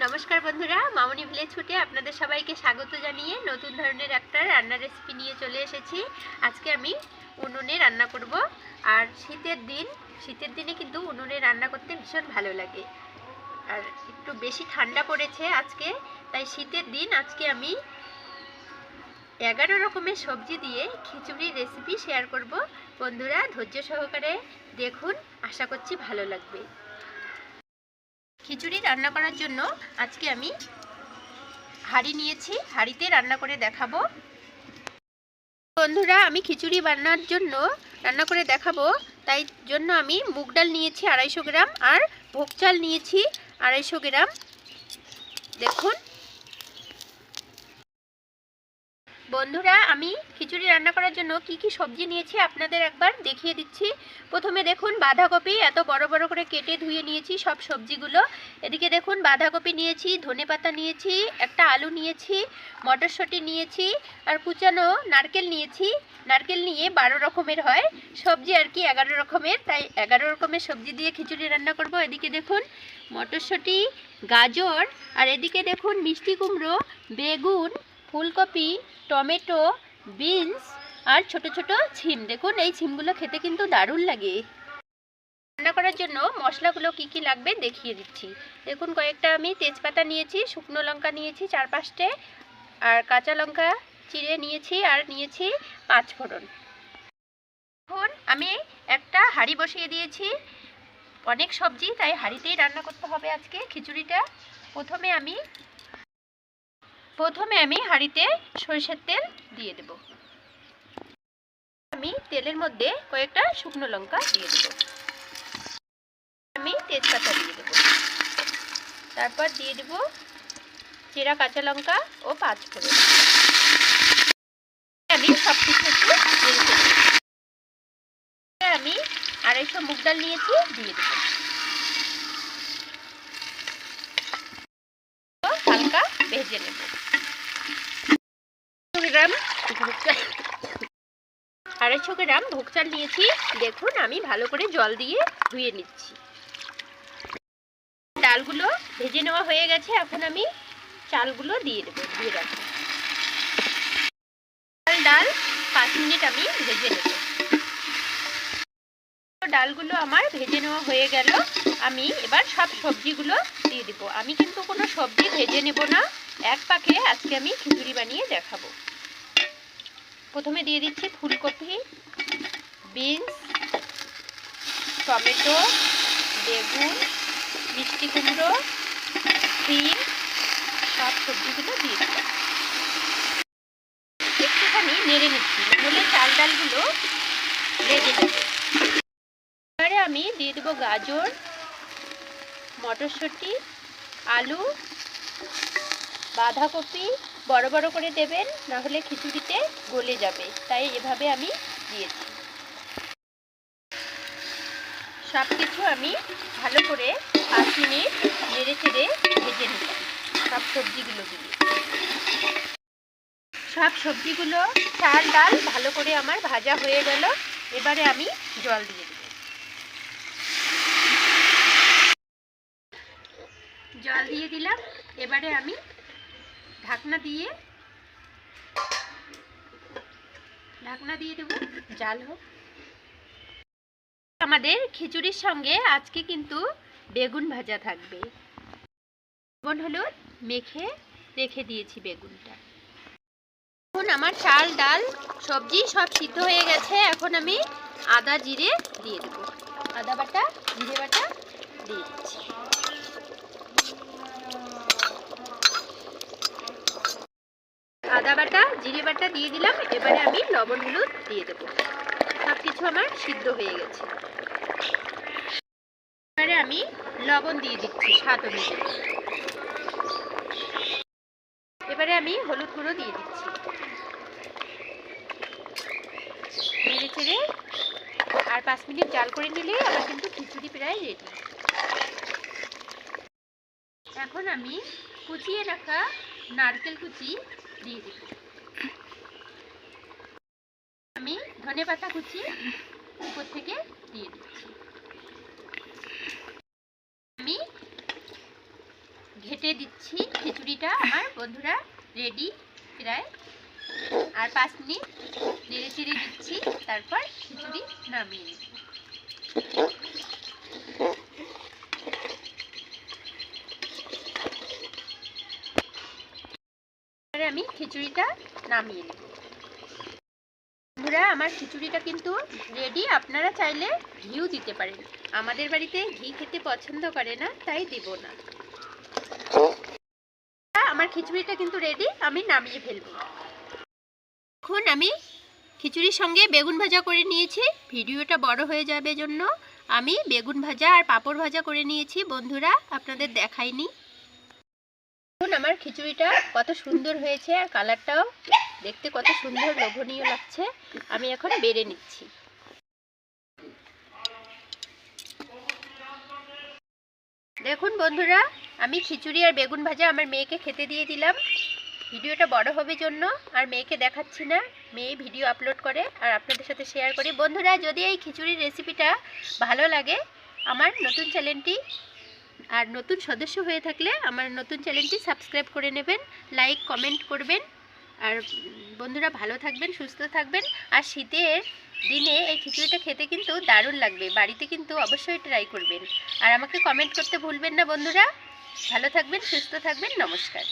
নমস্কার বন্ধুরা, মামনি ভিলেজ ফুডে আপনাদের সবাইকে স্বাগত জানিয়ে নতুন ধরনের একটা রান্নার রেসিপি নিয়ে চলে এসেছি। আজকে আমি উনুনে রান্না করব। আর শীতের দিনে কিন্তু উনুনে রান্না করতে ভীষণ ভালো লাগে। আর একটু বেশি ঠান্ডা পড়েছে আজকে, তাই শীতের দিন আজকে আমি 11 রকমের সবজি দিয়ে খিচুড়ির রেসিপি শেয়ার করব। বন্ধুরা ধৈর্য সহকারে দেখুন, আশা করছি ভালো লাগবে। খিচুড়ি রান্না করার জন্য আজকে আমি হাঁড়ি নিয়েছি, হাঁড়িতে রান্না করে দেখাবো। বন্ধুরা আমি খিচুড়ি রান্না করে দেখাবো, তাই জন্য আমি মুগ ডাল নিয়েছি 250 গ্রাম আর ভোগ চাল নিয়েছি 250 গ্রাম। দেখুন বন্ধুরা, আমি খিচুড়ি রান্না করার জন্য কি কি সবজি নিয়েছি আপনাদের একবার দেখিয়ে দিচ্ছি। প্রথমে দেখুন বাঁধাকপি এত বড় বড় করে কেটে ধুয়ে নিয়েছি সব সবজিগুলো। এদিকে দেখুন বাঁধাকপি নিয়েছি, ধনেপাতা নিয়েছি, একটা আলু নিয়েছি, মটরশুঁটি নিয়েছি আর কুচানো নারকেল নিয়েছি। নারকেল নিয়ে 12 রকমের হয় সবজি আর কি, 11 রকমের, তাই 11 রকমের সবজি দিয়ে খিচুড়ি রান্না করব। এদিকে দেখুন মটরশুঁটি, গাজর, আর এদিকে দেখুন মিষ্টি কুমড়ো, বেগুন, ফুলকপি, টমেটো, বিনস আর ছোট ছোট ছিম। দেখুন এই ছিমগুলো খেতে কিন্তু দারুণ লাগে। রান্না করার জন্য মশলাগুলো কি কি লাগবে দেখিয়ে দিচ্ছি। দেখুন কয়েকটা আমি তেজপাতা নিয়েছি, শুকনো লঙ্কা নিয়েছি 4-5টে, আর কাঁচা লঙ্কা চিড়ে নিয়েছি, আর নিয়েছি 5 ফোড়ন। এখন আমি একটা হাঁড়ি বসিয়ে দিয়েছি, অনেক সবজি তাই হাঁড়িতেই রান্না করতে হবে আজকে খিচুড়িটা। প্রথমে আমি হাঁড়িতে সরিষার তেল দিয়ে দেব। আমি তেলের মধ্যে কয়েকটা শুকনো লঙ্কা দিয়ে দেব, আমি তেজপাতা দিয়ে দেব, তারপর দিয়ে দেব চেরা কাঁচা লঙ্কা ও 5 ফোড়ন। আমি সব কিছু একটু নেড়ে দেব। আমি 250 মুগ ডাল নিয়েছি, দিয়ে দেব, হালকা ভেজে নেব। 250 গ্রাম ভোগ চাল নিয়েছি। দেখুন আমি ভালো করে জল দিয়ে ধুয়ে নিচ্ছি। ডালগুলো ভেজে নেওয়া হয়ে গেছে, এখন আমি চালগুলো দিয়ে দেবো, ধুয়ে রাখবো। ডাল 5 মিনিট আমি ভেজে নেব। ডালগুলো আমার ভেজে নেওয়া হয়ে গেল। আমি এবার সব সবজিগুলো দিয়ে দেবো। আমি কিন্তু কোনো সবজি ভেজে নেব না, এক পাকে আজকে আমি খিচুড়ি বানিয়ে দেখাবো। প্রথমে দিয়ে দিচ্ছি ফুলকপি, বিনস, টমেটো, বেগুন, মিষ্টি কুমড়ো, শিম, সব সবজিগুলো দিয়ে দেবো। একটুখানি নেড়ে নিচ্ছি, নাহলে চাল ডালগুলো লেগে যাবে। এবারে আমি দিয়ে দেবো গাজর, মটরশুঁটি, আলু, বাঁধাকপি। বড় বড় করে দেবেন, না হলে খিচুড়িতে গলে যাবে, তাই এভাবে আমি দিয়েছি। সব কিছু আমি ভালো করে 5 মিনিট নেড়ে চেড়ে ভেজে নিলাম সব সবজিগুলো দিয়ে। সব সবজিগুলো চাল ডাল ভালো করে আমার ভাজা হয়ে গেল। এবারে আমি জল দিয়ে দেব। জল দিয়ে দিলাম। এবারে আমি ঢাকনা দিয়ে দেবো, জাল হোক। আমাদের খিচুড়ির সঙ্গে আজকে কিন্তু বেগুন ভাজা থাকবে। লবণ হলুদ মেখে রেখে দিয়েছি বেগুনটা। এখন আমার চাল ডাল সবজি সব সিদ্ধ হয়ে গেছে। এখন আমি আদা জিরে দিয়ে দেব, আদা বাটা জিরে বাটা দিয়ে দিচ্ছি। আদা বাটা জিরে বাটা দিয়ে দিলাম। এবারে আমি লবণ হলুদ দিয়ে দেব। সব কিছু আমার সিদ্ধ হয়ে গেছে। এবারে আমি লবণ দিয়ে দিচ্ছি স্বাদ অনুযায়ী। এবারে আমি হলুদ গুঁড়ো দিয়ে দিচ্ছি। নেড়ে চেড়ে আর 5 মিনিট জাল করে নিলে আমার কিন্তু খিচুড়ি প্রায় রেডি। এখন আমি কুচিয়ে রাখা নারকেল কুচি দিয়ে দেব। আমি ধনেপাতা কুচি উপর থেকে দিয়ে দিচ্ছি। আমি ঘেটে দিচ্ছি। খিচুড়িটা আমার বন্ধুরা রেডি প্রায়, আর 5 মিনিট নেড়ে চেড়ে দিচ্ছি, তারপর খিচুড়ি নামিয়ে নেব। আমি খিচুড়িটা নামিয়ে নেব। বন্ধুরা আমার খিচুড়িটা কিন্তু রেডি। আপনারা চাইলে ঘিও দিতে পারেন, আমাদের বাড়িতে ঘি খেতে পছন্দ করে না, তাই দেব না। আমার খিচুড়িটা কিন্তু রেডি, আমি নামিয়ে ফেলবো। এখন আমি খিচুড়ির সঙ্গে বেগুন ভাজা করে নিয়েছি। ভিডিওটা বড় হয়ে যাবে জন্য আমি বেগুন ভাজা আর পাঁপড় ভাজা করে নিয়েছি বন্ধুরা, আপনাদের দেখাইনি। এখন আমার খিচুড়িটা কত সুন্দর হয়েছে, আর কালারটাও দেখতে কত সুন্দর লোভনীয় লাগছে। আমি এখন বেড়ে নিচ্ছি। দেখুন বন্ধুরা, আমি খিচুড়ি আর বেগুন ভাজা আমার মেয়েকে খেতে দিয়ে দিলাম। ভিডিওটা বড় হবে জন্য আর মেয়েকে দেখাচ্ছি না, মেয়ে ভিডিও আপলোড করে আর আপনাদের সাথে শেয়ার করি। বন্ধুরা যদি এই খিচুড়ির রেসিপিটা ভালো লাগে, আমার নতুন চ্যানেলটি আর নতুন সদস্য হয়ে থাকলে আমার নতুন চ্যানেলটি সাবস্ক্রাইব করে নেবেন, লাইক কমেন্ট করবেন। আর বন্ধুরা ভালো থাকবেন, সুস্থ থাকবেন। আর শীতের দিনে এই খিচুড়িটা খেতে কিন্তু দারুণ লাগবে, বাড়িতে কিন্তু অবশ্যই ট্রাই করবেন। আর আমাকে কমেন্ট করতে ভুলবেন না বন্ধুরা। ভালো থাকবেন, সুস্থ থাকবেন, নমস্কার।